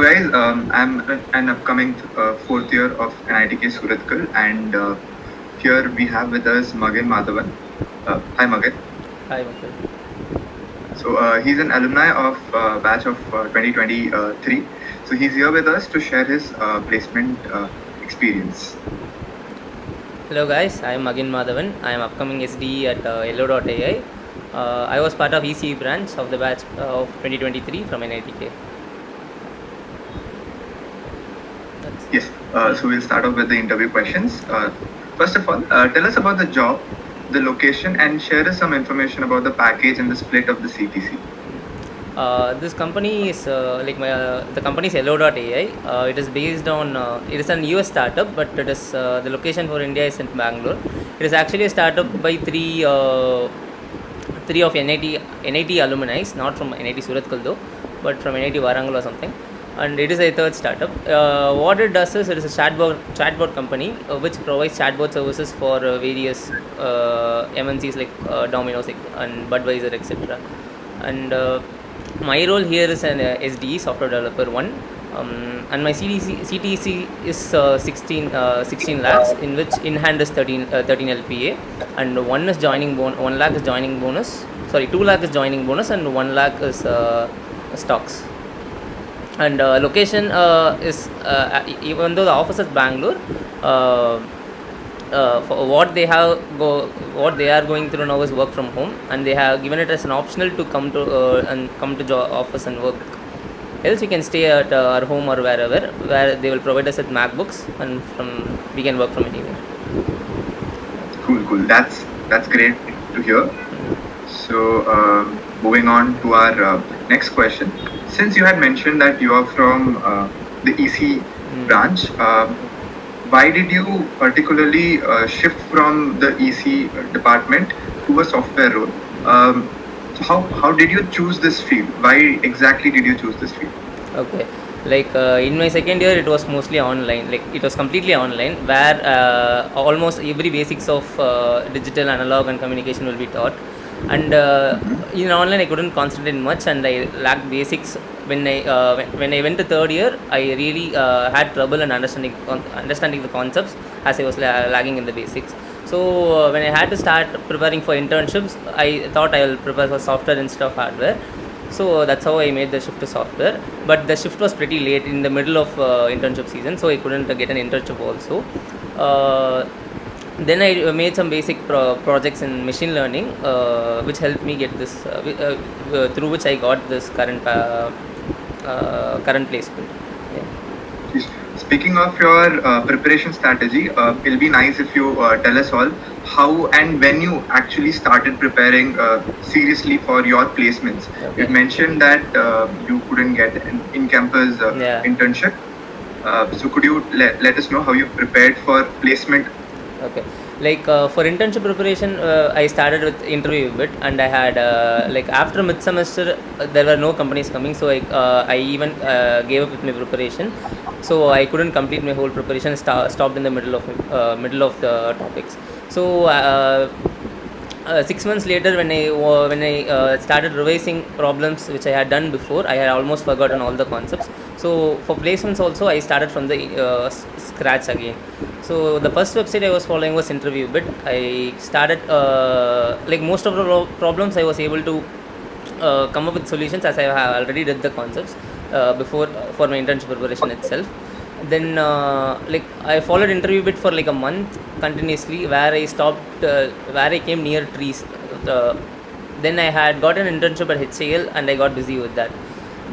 Hello guys, I'm an upcoming fourth year of NITK Suratkal, and here we have with us Magin Madhavan. Hi Magin. Hi, Michael. So he's an alumni of batch of 2023. So he's here with us to share his placement experience. Hello guys, I am Magin Madhavan. I am upcoming SDE at yellow.ai. I was part of ECE branch of the batch of 2023 from NITK. Yes. So we'll start off with the interview questions. First of all, tell us about the job, the location, and share us some information about the package and the split of the CTC. This company is the company is yellow.ai. It is based on it is an US startup, but it is the location for India is in Bangalore. It is actually a startup by three of NIT alumni, not from NIT Suratkal though, but from NIT Warangal or something. And it is a third startup. What it does is it is a chatbot company which provides chatbot services for various MNCs like Domino's and Budweiser, etc. And my role here is an SDE, software developer 1. And my CTC is 16 lakhs, in which in hand is 13 LPA, and 1 is joining 1 lakh is joining bonus. Sorry, 2 lakh is joining bonus, and 1 lakh is stocks. And location is even though the office is Bangalore, for what they are going through now is work from home, and they have given it as an optional to come to office and work. Else we can stay at our home or wherever, where they will provide us with MacBooks, and we can work from anywhere. Cool. That's great to hear. So moving on to our next question. Since you had mentioned that you are from the EC branch, why did you particularly shift from the EC department to a software role? So how did you choose this field? Why exactly did you choose this field? Okay, in my second year it was mostly online, it was completely online, where almost every basics of digital, analog and communication will be taught. And in online I couldn't concentrate much, and I lacked basics. When I went to third year, I really had trouble in understanding the concepts, as I was lagging in the basics. So when I had to start preparing for internships, I thought I will prepare for software instead of hardware. So that's how I made the shift to software. But the shift was pretty late in the middle of internship season, so I couldn't get an internship also. Then I made some basic projects in machine learning, which helped me get this, through which I got this current placement. Yeah. Speaking of your preparation strategy, it'll be nice if you tell us all how and when you actually started preparing seriously for your placements. Okay. You mentioned that you couldn't get an in-campus internship. So could you let us know how you prepared for placement? Okay, for internship preparation, I started with interview bit, and I had after mid semester there were no companies coming, so I even gave up with my preparation. So I couldn't complete my whole preparation. Stopped in the middle of the topics. So 6 months later, when I started revising problems which I had done before, I had almost forgotten all the concepts. So for placements also, I started from the scratch again. So the first website I was following was interview bit. I started most of the problems I was able to come up with solutions, as I have already did the concepts before for my internship preparation itself. Then I followed interview bit for a month continuously, where I stopped where I came near trees. Then I had got an internship at HCL, and I got busy with that.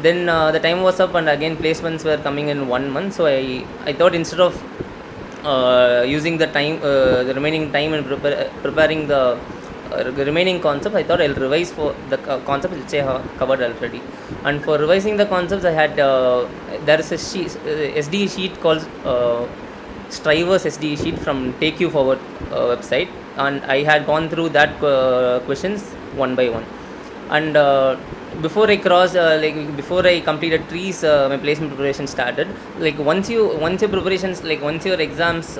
Then the time was up, and again placements were coming in 1 month. So I thought, instead of using the remaining time in preparing the remaining concept, I thought I'll revise for the concepts which I have covered already. And for revising the concepts, I had there is a SDE sheet called Strivers SDE sheet from Take You Forward website, and I had gone through that questions one by one. And before I crossed before I completed trees, my placement preparation started. Once your preparations, once your exams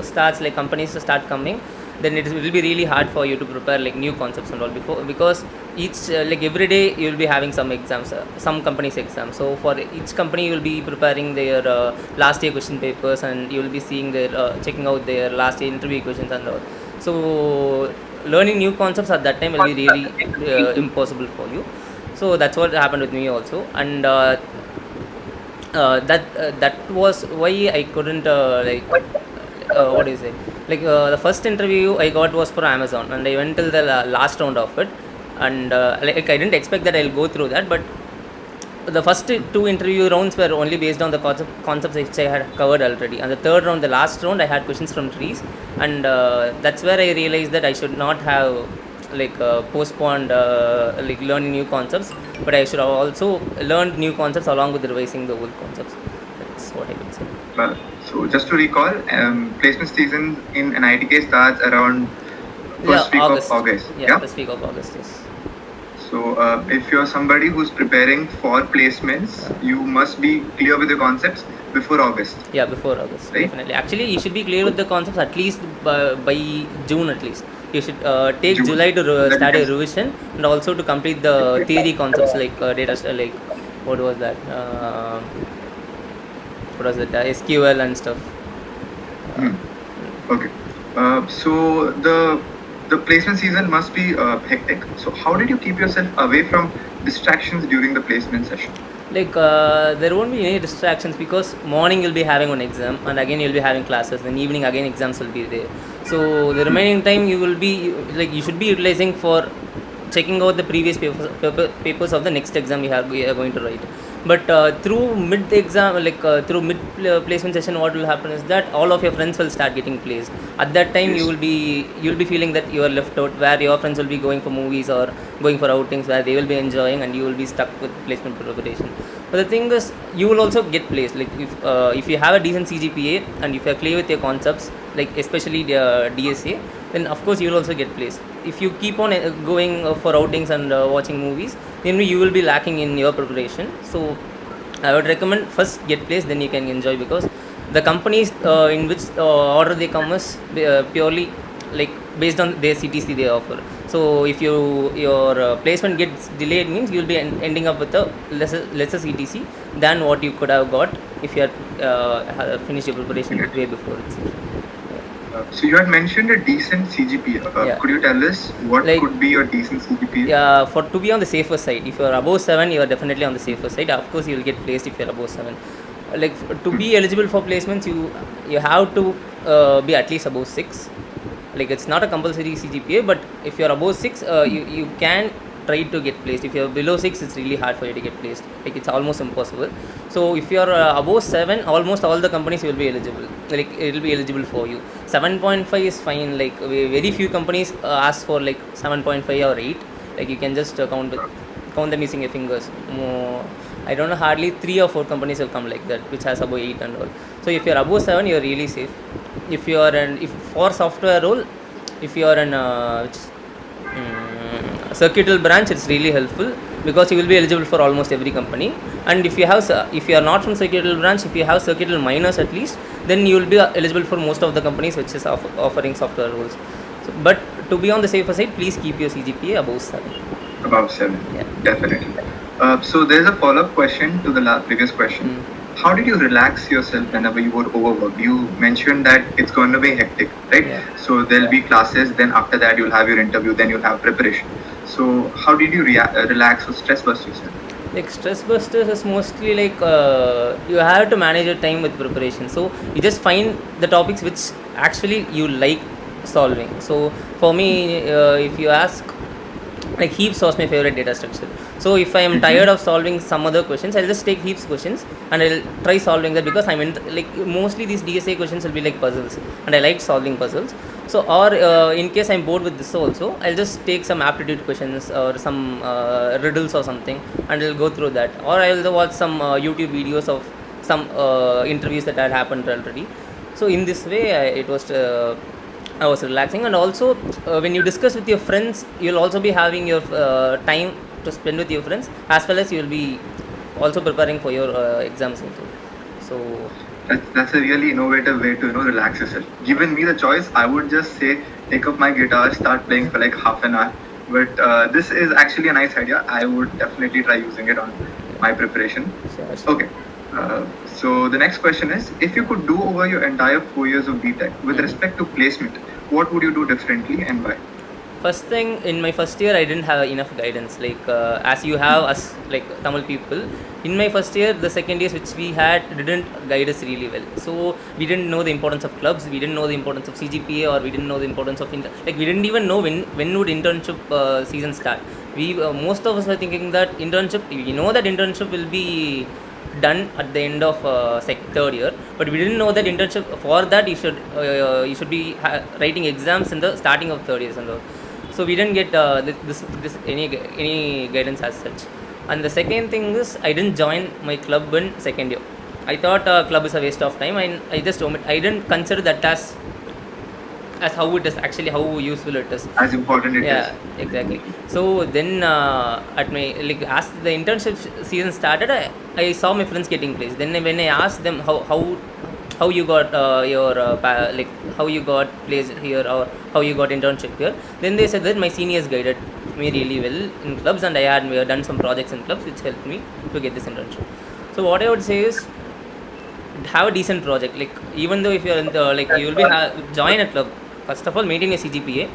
starts, companies start coming, then it will be really hard for you to prepare like new concepts and all before, because each like every day you will be having some exams, some companies exams. So for each company you will be preparing their last year question papers, and you will be seeing their checking out their last year interview questions and all. So learning new concepts at that time will be really impossible for you. So that's what happened with me also. And that was why I couldn't what do you say, like the first interview I got was for Amazon, and I went till the last round of it. And like I didn't expect that I'll go through that, but the first two interview rounds were only based on the concepts which I had covered already, and the third round, the last round, I had questions from trees. And that's where I realized that I should not have like postponed like learning new concepts, but I should have also learned new concepts along with revising the old concepts. That's what I could say. So just to recall, placement season in NITK starts around first week of August. Yeah, first week of August, yes. So if you're somebody who's preparing for placements, you must be clear with the concepts before August. Yeah, before August, right? Definitely. Actually, you should be clear with the concepts at least by June at least. You should take June. July to start a revision, and also to complete the theory concepts like data, like what was that? What was it? SQL and stuff. Okay. So the placement season must be hectic. So how did you keep yourself away from distractions during the placement session? Like there won't be any distractions, because morning you'll be having one exam, and again you'll be having classes, then evening again exams will be there. So the remaining time you will be like, you should be utilizing for checking out the previous papers of the next exam you are going to write. But through mid exam, like through mid placement session, what will happen is that all of your friends will start getting placed. At that time, you'll be feeling that you are left out, where your friends will be going for movies or going for outings where they will be enjoying, and you will be stuck with placement preparation. But the thing is, you will also get placed. Like if you have a decent CGPA and if you are clear with your concepts, like especially the DSA, then of course you will also get placed. If you keep on going for outings and watching movies, then you will be lacking in your preparation. So I would recommend first get placed, then you can enjoy, because the companies in which order they come is purely like based on their CTC they offer. So if your placement gets delayed, means you will be ending up with a lesser CTC than what you could have got if you had finished your preparation way before it. So you had mentioned a decent CGPA. Could you tell us what could be a decent CGPA? Yeah, to be on the safer side. If you are above 7, you are definitely on the safer side. Of course, you will get placed if you are above 7. Like to be eligible for placements, you have to be at least above 6. Like it's not a compulsory CGPA, but if you are above 6, you can try to get placed. If you are below 6, it's really hard for you to get placed. Like it's almost impossible. So if you are above 7, almost all the companies will be eligible. Like it will be eligible for you. 7.5 is fine. Like very few companies ask for like 7.5 or 8. Like you can just count them using your fingers. I don't know, hardly 3 or 4 companies will come like that, which has above 8 and all. So if you are above 7, you are really safe. If you are if for software role, if you are in circuital branch, it's really helpful, because you will be eligible for almost every company. And if you are not from circuital branch, if you have circuital minors at least, then you will be eligible for most of the companies which is offering software roles. So, but to be on the safer side, please keep your CGPA above 7. Above 7, yeah, definitely. So there's a follow-up question to the previous question. How did you relax yourself whenever you were overworked? You mentioned that it's going to be hectic, right? Yeah. So there'll be classes, then after that you'll have your interview, then you'll have preparation. So how did you relax or stress bust yourself? Like stress busters is mostly like you have to manage your time with preparation. So you just find the topics which actually you like solving. So for me, if you ask, like heaps was my favorite data structure. So if I am tired of solving some other questions, I'll just take heaps questions and I'll try solving that, because I'm in like mostly these DSA questions will be like puzzles, and I like solving puzzles. So or in case I'm bored with this also, I'll just take some aptitude questions or some riddles or something, and I'll go through that. Or I'll watch some YouTube videos of some interviews that had happened already. So in this way, I was relaxing. And also when you discuss with your friends, you'll also be having your time to spend with your friends, as well as you will be also preparing for your exams. So That's a really innovative way to relax yourself. Given me the choice, I would just say take up my guitar, start playing for like half an hour. But this is actually a nice idea. I would definitely try using it on my preparation. sure, sure. Okay. So the next question is, if you could do over your entire 4 years of BTech with respect to placement, what would you do differently and why? First thing, in my first year I didn't have enough guidance, like as you have us like Tamil people. In my first year, the second years which we had didn't guide us really well, so we didn't know the importance of clubs, we didn't know the importance of CGPA, or we didn't know the importance of like we didn't even know when would internship season start. We most of us were thinking that internship, we know that internship will be done at the end of third year, but we didn't know that internship, for that you should be writing exams in the starting of third years and all. So we didn't get this any guidance as such. And the second thing is, I didn't join my club in second year. I thought club is a waste of time, and I didn't consider that as how it is actually, how useful it is. As important it is. Yeah, exactly. So then at my, like, as the internship season started, I saw my friends getting placed. Then when I asked them how you got like how you got placed here, or how you got internship here, then they said that my seniors guided me really well in clubs, and I had done some projects in clubs which helped me to get this internship. So what I would say is, have a decent project. Like, even though if you're in the, like, you will be join a club. First of all, maintain your CGPA.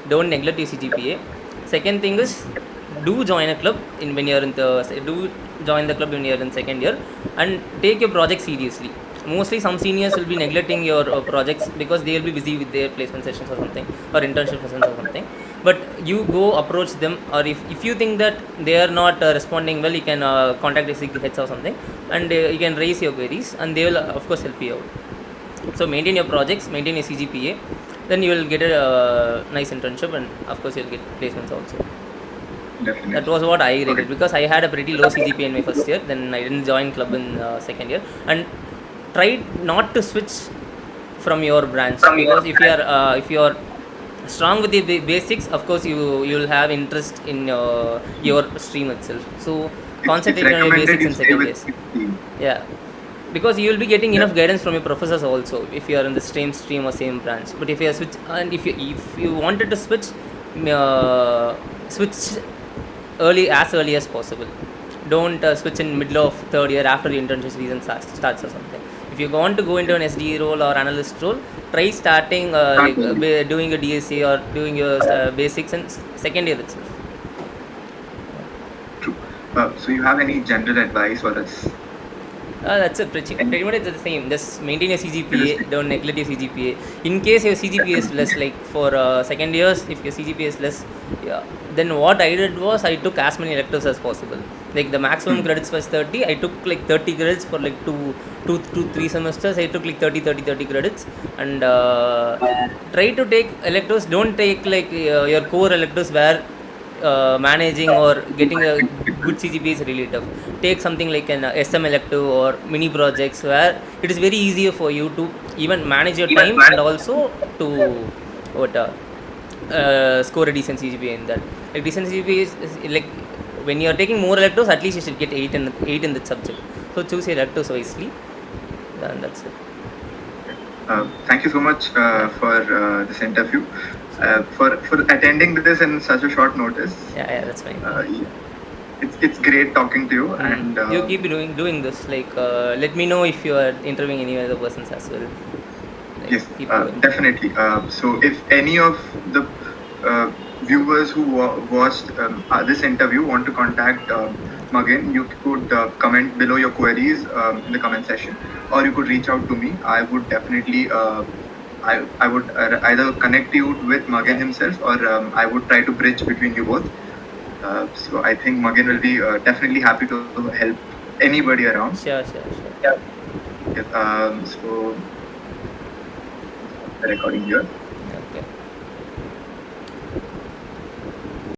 Don't neglect your CGPA. Second thing is, do join a club in when you're in the do join the club when you're in second year, and take your project seriously. Mostly some seniors will be neglecting your projects because they will be busy with their placement sessions or something, or internship sessions or something. But you go approach them, or if you think that they are not responding well, you can contact the heads or something, and you can raise your queries, and they will of course help you out. So maintain your projects, maintain your CGPA, then you will get a nice internship, and of course you'll get placements also. Definitely. That was what I regret, because I had a pretty low CGPA in my first year. Then I didn't join club in second year, and try not to switch from your branch, because if you are strong with the basics, of course you'll have interest in your stream itself. So concentrate on your basics in second years. Yeah, because you will be getting enough guidance from your professors also if you are in the same stream or same branch. But if you are switch, and if you wanted to switch, switch early as possible. Don't switch in middle of third year after the internship season starts or something. If you want to go into an SDE role or analyst role, try starting doing a DSA or doing your basics in second year itself. True. So you have any general advice for us? That's it. Pretty much it's the same. Just maintain your CGPA. Don't neglect your CGPA. In case your CGPA is less, like for second years, if your CGPA is less, yeah, then what I did was I took as many electives as possible. Like the maximum credits was 30. I took like 30 credits for like 3 semesters. I took like 30 credits, and try to take electives. Don't take like your core electives where managing or getting a good CGPA is really tough. Take something like an SM elective or mini projects, where it is very easier for you to even manage your time, and also to score a decent CGPA in that. Like decent CGPA is like, when you are taking more electives, at least you should get 8 in that subject. So choose your electives wisely, and that's it. Thank you so much for this interview. For attending this in such a short notice. Yeah, that's fine. It's great talking to you, and you keep doing this. Like, let me know if you are interviewing any other persons as well. Like, yes, definitely. So if any of the viewers who watched this interview want to contact Magin, you could comment below your queries in the comment section, or you could reach out to me. I would definitely I would either connect you with Magin himself, or I would try to bridge between you both. So I think Magin will be definitely happy to help anybody around. Sure. Yeah. Yes, so the recording here.